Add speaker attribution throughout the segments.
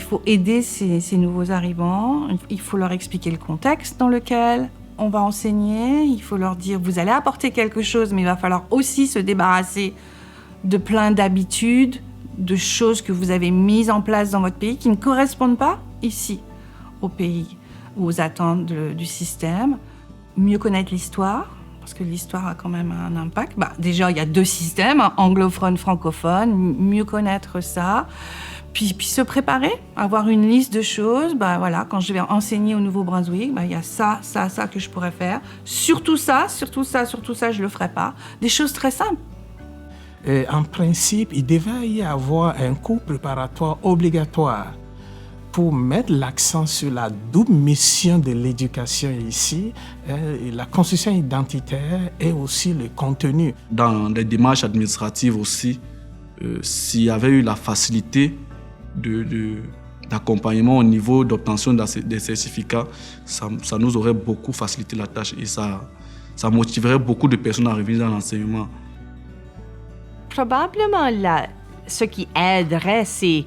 Speaker 1: faut aider ces nouveaux arrivants. Il faut leur expliquer le contexte dans lequel on va enseigner. Il faut leur dire, vous allez apporter quelque chose, mais il va falloir aussi se débarrasser de plein d'habitudes, de choses que vous avez mises en place dans votre pays qui ne correspondent pas ici, au pays, aux attentes du système. Mieux connaître l'histoire, parce que l'histoire a quand même un impact. Déjà, il y a 2 systèmes, anglophone, francophone, mieux connaître ça. Puis se préparer, avoir une liste de choses. Voilà, quand je vais enseigner au Nouveau-Brunswick, il y a ça que je pourrais faire. Surtout ça, je le ferai pas. Des choses très simples.
Speaker 2: En principe, il devait y avoir un cours préparatoire obligatoire pour mettre l'accent sur la double mission de l'éducation ici, la construction identitaire et aussi le contenu.
Speaker 3: Dans les démarches administratives aussi, s'il y avait eu la facilité d'accompagnement au niveau d'obtention des certificats, ça nous aurait beaucoup facilité la tâche et ça motiverait beaucoup de personnes à arriver dans l'enseignement.
Speaker 4: Probablement, ce qui aiderait, c'est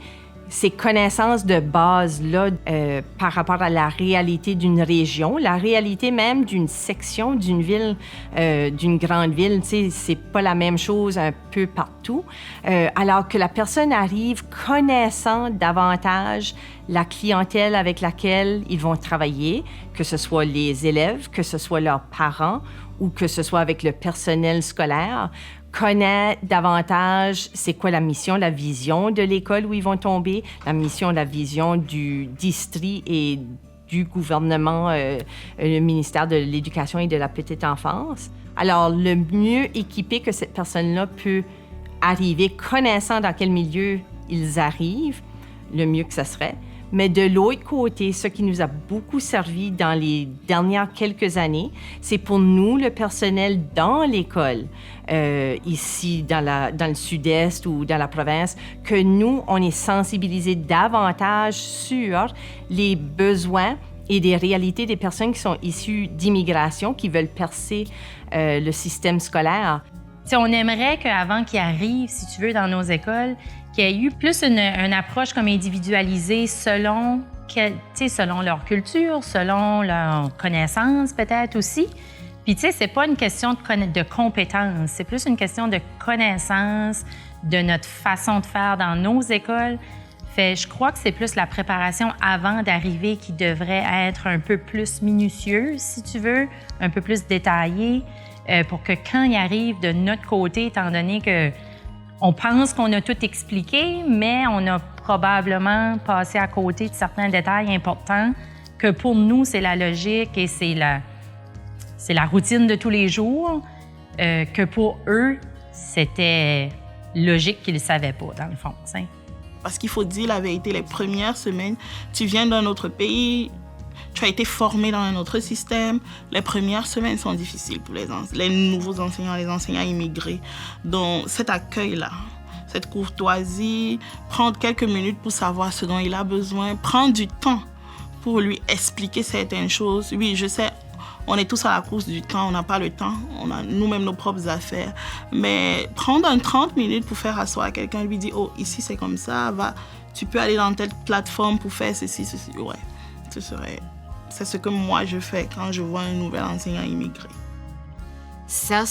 Speaker 4: ces connaissances de base-là par rapport à la réalité d'une région, la réalité même d'une section, d'une ville, d'une grande ville. Tu sais, c'est pas la même chose un peu partout. Alors que la personne arrive connaissant davantage la clientèle avec laquelle ils vont travailler, que ce soit les élèves, que ce soit leurs parents ou que ce soit avec le personnel scolaire, connaît davantage c'est quoi la mission, la vision de l'école où ils vont tomber, la mission, la vision du district et du gouvernement, le ministère de l'Éducation et de la petite enfance. Alors, le mieux équipé que cette personne-là peut arriver, connaissant dans quel milieu ils arrivent, le mieux que ça serait. Mais de l'autre côté, ce qui nous a beaucoup servi dans les dernières quelques années, c'est pour nous, le personnel dans l'école, ici dans le sud-est ou dans la province, que nous, on est sensibilisés davantage sur les besoins et des réalités des personnes qui sont issues d'immigration, qui veulent percer le système scolaire.
Speaker 5: T'sais, on aimerait qu'avant qu'ils arrivent, si tu veux, dans nos écoles, qu'il y ait eu plus une approche comme individualisée selon leur culture, selon leurs connaissances peut-être aussi. Puis, tu sais, c'est pas une question de compétences, c'est plus une question de connaissance de notre façon de faire dans nos écoles. Fait, je crois que c'est plus la préparation avant d'arriver qui devrait être un peu plus minutieuse, si tu veux, un peu plus détaillée, pour que quand ils arrivent de notre côté, étant donné que on pense qu'on a tout expliqué, mais on a probablement passé à côté de certains détails importants que pour nous, c'est la logique et c'est la routine de tous les jours, que pour eux, c'était logique qu'ils ne savaient pas, dans le fond. T'sais.
Speaker 6: Parce qu'il faut dire la vérité, les premières semaines, tu viens d'un autre pays, tu as été formé dans un autre système. Les premières semaines sont difficiles pour les nouveaux enseignants, les enseignants immigrés. Donc, cet accueil-là, cette courtoisie, prendre quelques minutes pour savoir ce dont il a besoin, prendre du temps pour lui expliquer certaines choses. Oui, je sais, on est tous à la course du temps, on n'a pas le temps, on a nous-mêmes nos propres affaires. Mais prendre 30 minutes pour faire asseoir quelqu'un, lui dire « Oh, ici c'est comme ça, tu peux aller dans telle plateforme pour faire ceci, ceci. » Ouais, c'est ce que moi je fais quand je vois un nouvel enseignant immigré.
Speaker 7: Ça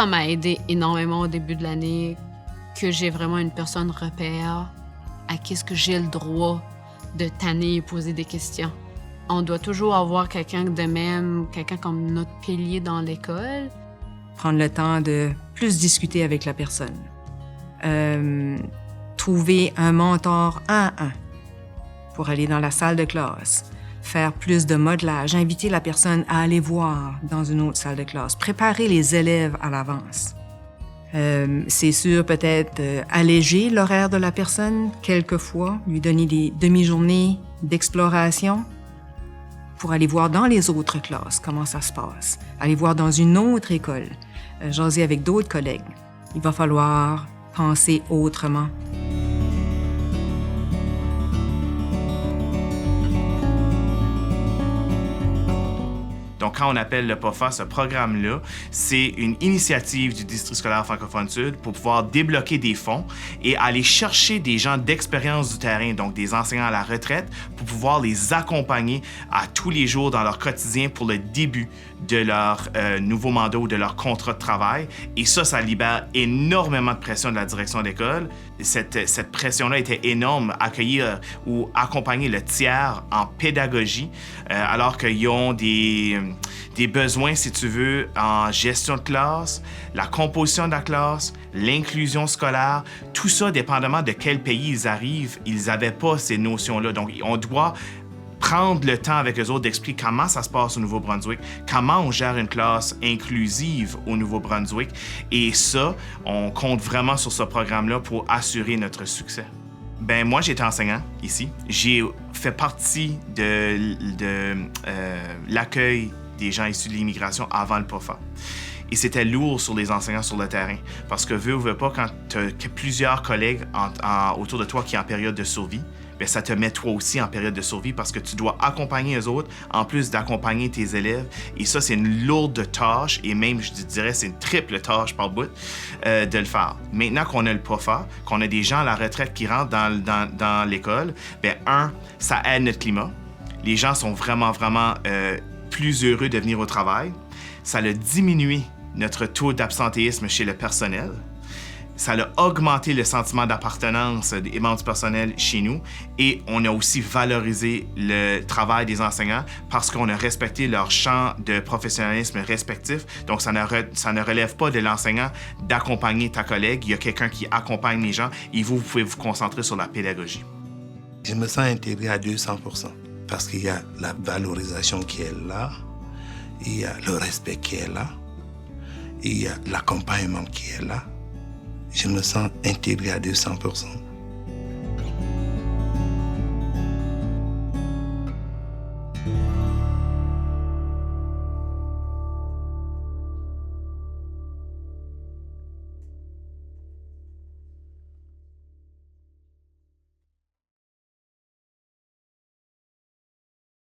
Speaker 7: m'a aidé énormément au début de l'année, que j'ai vraiment une personne repère à qui est-ce que j'ai le droit de tanner et poser des questions. On doit toujours avoir quelqu'un de même, quelqu'un comme notre pilier dans l'école.
Speaker 8: Prendre le temps de plus discuter avec la personne. Trouver un mentor 1 à 1 pour aller dans la salle de classe. Faire plus de modelage, inviter la personne à aller voir dans une autre salle de classe, préparer les élèves à l'avance. C'est sûr, peut-être alléger l'horaire de la personne quelquefois, lui donner des demi-journées d'exploration pour aller voir dans les autres classes comment ça se passe, aller voir dans une autre école, jaser avec d'autres collègues. Il va falloir penser autrement.
Speaker 9: Donc, quand on appelle le POFA, ce programme-là, c'est une initiative du District scolaire francophone Sud pour pouvoir débloquer des fonds et aller chercher des gens d'expérience du terrain, donc des enseignants à la retraite, pour pouvoir les accompagner à tous les jours dans leur quotidien pour le début de leur nouveau mandat ou de leur contrat de travail. Et ça libère énormément de pression de la direction d'école. Cette pression-là était énorme, accueillir ou accompagner le tiers en pédagogie, alors qu'ils ont des besoins, si tu veux, en gestion de classe, la composition de la classe, l'inclusion scolaire, tout ça, dépendamment de quel pays ils arrivent, ils n'avaient pas ces notions-là. Donc, on doit prendre le temps avec eux autres d'expliquer comment ça se passe au Nouveau-Brunswick, comment on gère une classe inclusive au Nouveau-Brunswick. Et ça, on compte vraiment sur ce programme-là pour assurer notre succès. Ben moi, j'étais enseignant ici. J'ai fait partie de l'accueil des gens issus de l'immigration avant le POFA. Et c'était lourd sur les enseignants sur le terrain. Parce que veux ou veux pas, quand tu as plusieurs collègues autour de toi qui sont en période de survie, bien, ça te met toi aussi en période de survie parce que tu dois accompagner eux autres en plus d'accompagner tes élèves. Et ça, c'est une lourde tâche et même, je dirais, c'est une triple tâche par bout de le faire. Maintenant qu'on a le POFA, qu'on a des gens à la retraite qui rentrent dans l'école, bien, ça aide notre climat. Les gens sont vraiment plus heureux de venir au travail. Ça a diminué notre taux d'absentéisme chez le personnel. Ça a augmenté le sentiment d'appartenance des membres du personnel chez nous et on a aussi valorisé le travail des enseignants parce qu'on a respecté leur champ de professionnalisme respectif. Donc, ça ne relève pas de l'enseignant d'accompagner ta collègue. Il y a quelqu'un qui accompagne les gens et vous pouvez vous concentrer sur la pédagogie.
Speaker 10: Je me sens intégré à 200% parce qu'il y a la valorisation qui est là, il y a le respect qui est là, il y a l'accompagnement qui est là. Je me sens intégré à 200%.